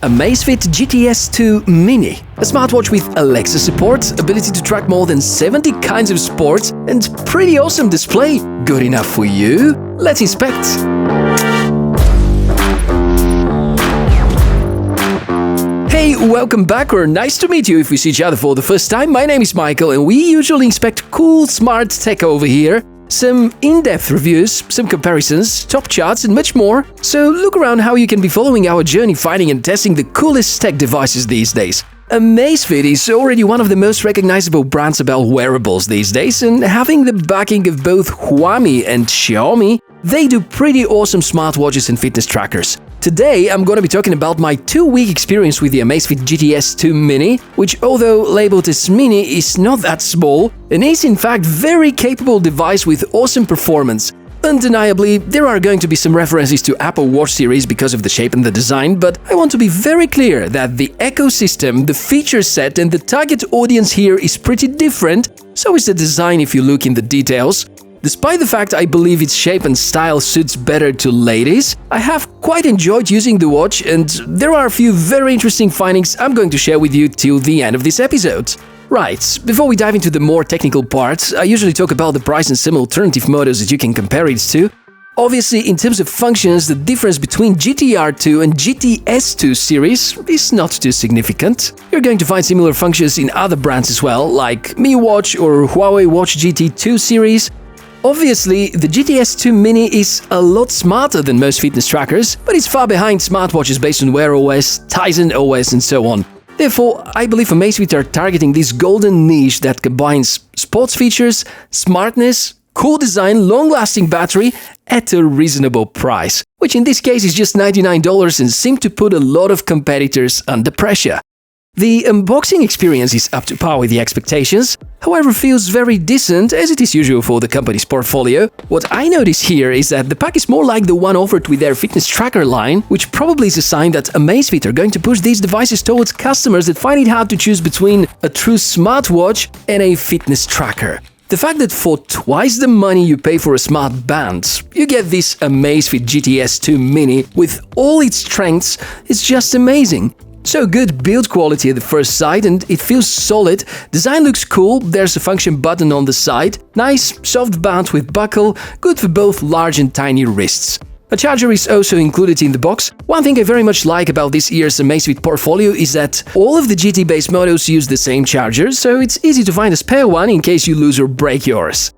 Amazfit GTS2 Mini, a smartwatch with Alexa support, ability to track more than 70 kinds of sports, and pretty awesome display. Good enough for you? Let's inspect. Hey, welcome back, or nice to meet you if we see each other for the first time. My name is Michael, and we usually inspect cool, smart tech over here. Some in-depth reviews, some comparisons, top charts, and much more. So look around how you can be following our journey finding and testing the coolest tech devices these days. Amazfit is already one of the most recognizable brands about wearables these days, and having the backing of both Huami and Xiaomi, they do pretty awesome smartwatches and fitness trackers. Today, I'm going to be talking about my 2-week experience with the Amazfit GTS2 Mini, which, although labeled as Mini, is not that small and is in fact very capable device with awesome performance. Undeniably, there are going to be some references to Apple Watch series because of the shape and the design, but I want to be very clear that the ecosystem, the feature set and the target audience here is pretty different, so is the design if you look in the details. Despite the fact I believe its shape and style suits better to ladies, I have quite enjoyed using the watch, and there are a few very interesting findings I'm going to share with you till the end of this episode. Right, before we dive into the more technical parts, I usually talk about the price and some alternative models that you can compare it to. Obviously, in terms of functions, the difference between GTR2 and GTS2 series is not too significant. You're going to find similar functions in other brands as well, like Mi Watch or Huawei Watch GT2 series. Obviously, the GTS2 Mini is a lot smarter than most fitness trackers, but it's far behind smartwatches based on Wear OS, Tizen OS and so on. Therefore, I believe Amazfit are targeting this golden niche that combines sports features, smartness, cool design, long-lasting battery at a reasonable price, which in this case is just $99 and seem to put a lot of competitors under pressure. The unboxing experience is up to par with the expectations, however feels very decent as it is usual for the company's portfolio. What I notice here is that the pack is more like the one offered with their fitness tracker line, which probably is a sign that Amazfit are going to push these devices towards customers that find it hard to choose between a true smartwatch and a fitness tracker. The fact that for twice the money you pay for a smart band, you get this Amazfit GTS2 Mini with all its strengths is just amazing. So good build quality at the first sight, and it feels solid. Design looks cool, there's a function button on the side, nice soft band with buckle, good for both large and tiny wrists. A charger is also included in the box. One thing I very much like about this year's Amazfit portfolio is that all of the GT-based models use the same charger, so it's easy to find a spare one in case you lose or break yours.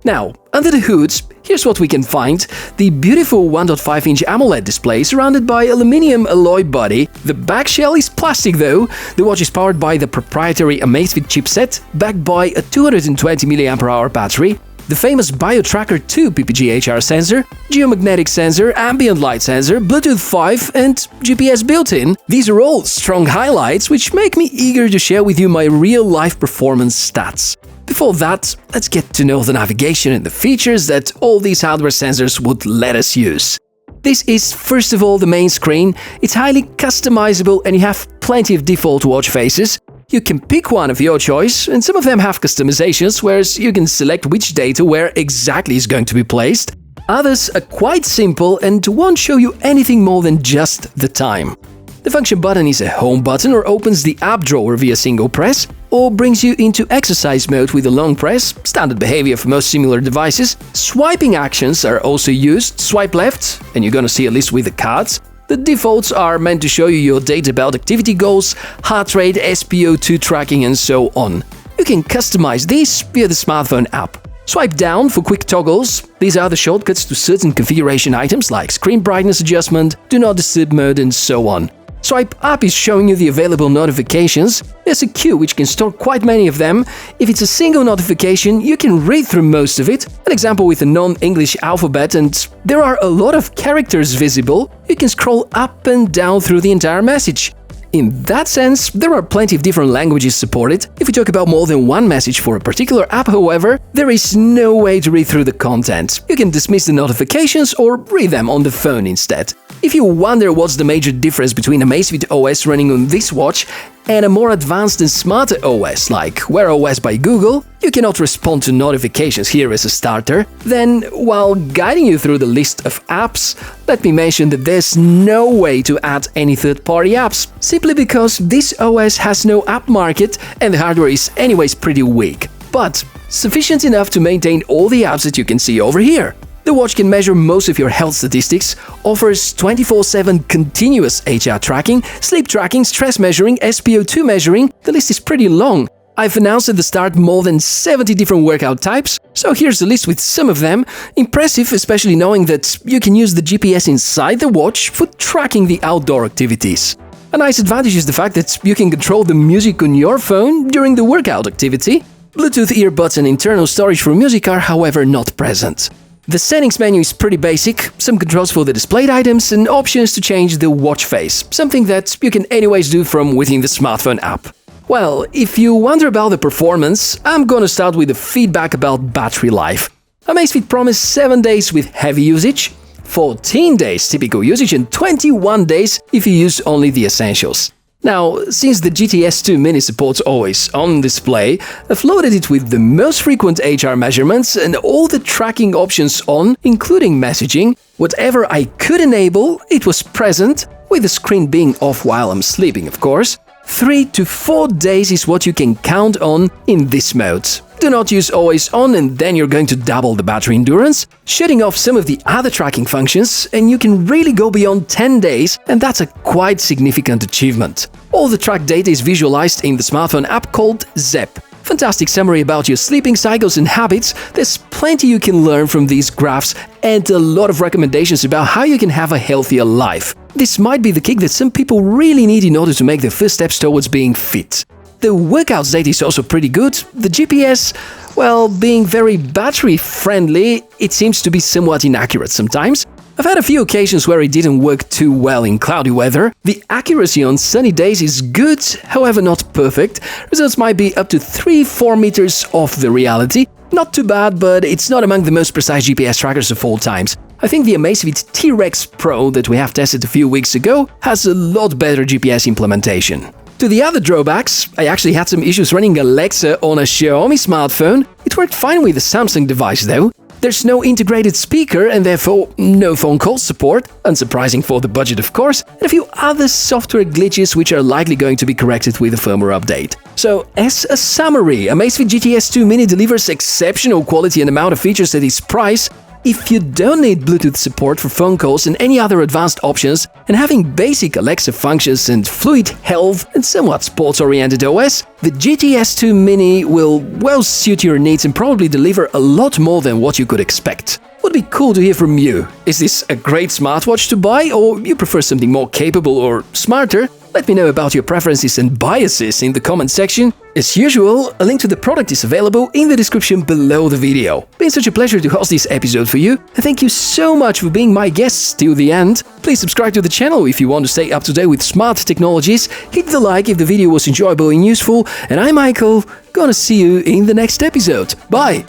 Now, under the hood, here's what we can find. The beautiful 1.5-inch AMOLED display surrounded by aluminium alloy body. The back shell is plastic though. The watch is powered by the proprietary Amazfit chipset, backed by a 220 mAh battery, the famous BioTracker 2 PPG-HR sensor, geomagnetic sensor, ambient light sensor, Bluetooth 5 and GPS built-in. These are all strong highlights which make me eager to share with you my real-life performance stats. Before that, let's get to know the navigation and the features that all these hardware sensors would let us use. This is first of all the main screen. It's highly customizable and you have plenty of default watch faces. You can pick one of your choice, and some of them have customizations, whereas you can select which data where exactly is going to be placed. Others are quite simple and won't show you anything more than just the time. The function button is a home button or opens the app drawer via single press, or brings you into exercise mode with a long press, standard behavior for most similar devices. Swiping actions are also used. Swipe left, and you're gonna see a list with the cards. The defaults are meant to show you your data about activity goals, heart rate, SpO2 tracking, and so on. You can customize these via the smartphone app. Swipe down for quick toggles. These are the shortcuts to certain configuration items like screen brightness adjustment, do not disturb mode, and so on. Swipe up is showing you the available notifications. There's a queue which can store quite many of them. If it's a single notification, you can read through most of it. An example with a non-English alphabet, and there are a lot of characters visible. You can scroll up and down through the entire message. In that sense, there are plenty of different languages supported. If we talk about more than one message for a particular app, however, there is no way to read through the content. You can dismiss the notifications or read them on the phone instead. If you wonder what's the major difference between Amazfit OS running on this watch and a more advanced and smarter OS like Wear OS by Google, you cannot respond to notifications here as a starter. Then, while guiding you through the list of apps, let me mention that there's no way to add any third-party apps, simply because this OS has no app market and the hardware is anyways pretty weak, but sufficient enough to maintain all the apps that you can see over here. The watch can measure most of your health statistics, offers 24/7 continuous HR tracking, sleep tracking, stress measuring, SpO2 measuring. The list is pretty long. I've announced at the start more than 70 different workout types, so here's the list with some of them. Impressive, especially knowing that you can use the GPS inside the watch for tracking the outdoor activities. A nice advantage is the fact that you can control the music on your phone during the workout activity. Bluetooth earbuds and internal storage for music are, however, not present. The settings menu is pretty basic, some controls for the displayed items and options to change the watch face, something that you can anyways do from within the smartphone app. Well, if you wonder about the performance, I'm gonna start with the feedback about battery life. Amazfit promised 7 days with heavy usage, 14 days typical usage and 21 days if you use only the essentials. Now, since the GTS2 Mini supports always on display, I've loaded it with the most frequent HR measurements and all the tracking options on, including messaging. Whatever I could enable, it was present, with the screen being off while I'm sleeping, of course. 3 to 4 days is what you can count on in this mode. Do not use always on and then you're going to double the battery endurance, shutting off some of the other tracking functions, and you can really go beyond 10 days, and that's a quite significant achievement. All the track data is visualized in the smartphone app called Zapp. Fantastic summary about your sleeping cycles and habits. There's plenty you can learn from these graphs and a lot of recommendations about how you can have a healthier life. This might be the kick that some people really need in order to make their first steps towards being fit. The workouts data is also pretty good. The GPS, well, being very battery-friendly, it seems to be somewhat inaccurate sometimes. I've had a few occasions where it didn't work too well in cloudy weather. The accuracy on sunny days is good, however not perfect. Results might be up to 3-4 meters off the reality. Not too bad, but it's not among the most precise GPS trackers of all times. I think the Amazfit T-Rex Pro that we have tested a few weeks ago has a lot better GPS implementation. To the other drawbacks, I actually had some issues running Alexa on a Xiaomi smartphone. It worked fine with a Samsung device though. There's no integrated speaker and therefore no phone call support, unsurprising for the budget of course, and a few other software glitches which are likely going to be corrected with a firmware update. So, as a summary, Amazfit GTS2 Mini delivers exceptional quality and amount of features at its price. If you don't need Bluetooth support for phone calls and any other advanced options, and having basic Alexa functions and fluid health and somewhat sports-oriented OS, the GTS2 Mini will well suit your needs and probably deliver a lot more than what you could expect. Would be cool to hear from you. Is this a great smartwatch to buy, or you prefer something more capable or smarter? Let me know about your preferences and biases in the comment section. As usual, a link to the product is available in the description below the video. Been such a pleasure to host this episode for you, and thank you so much for being my guests till the end. Please subscribe to the channel if you want to stay up to date with smart technologies, hit the like if the video was enjoyable and useful, and I'm Michael, gonna see you in the next episode. Bye!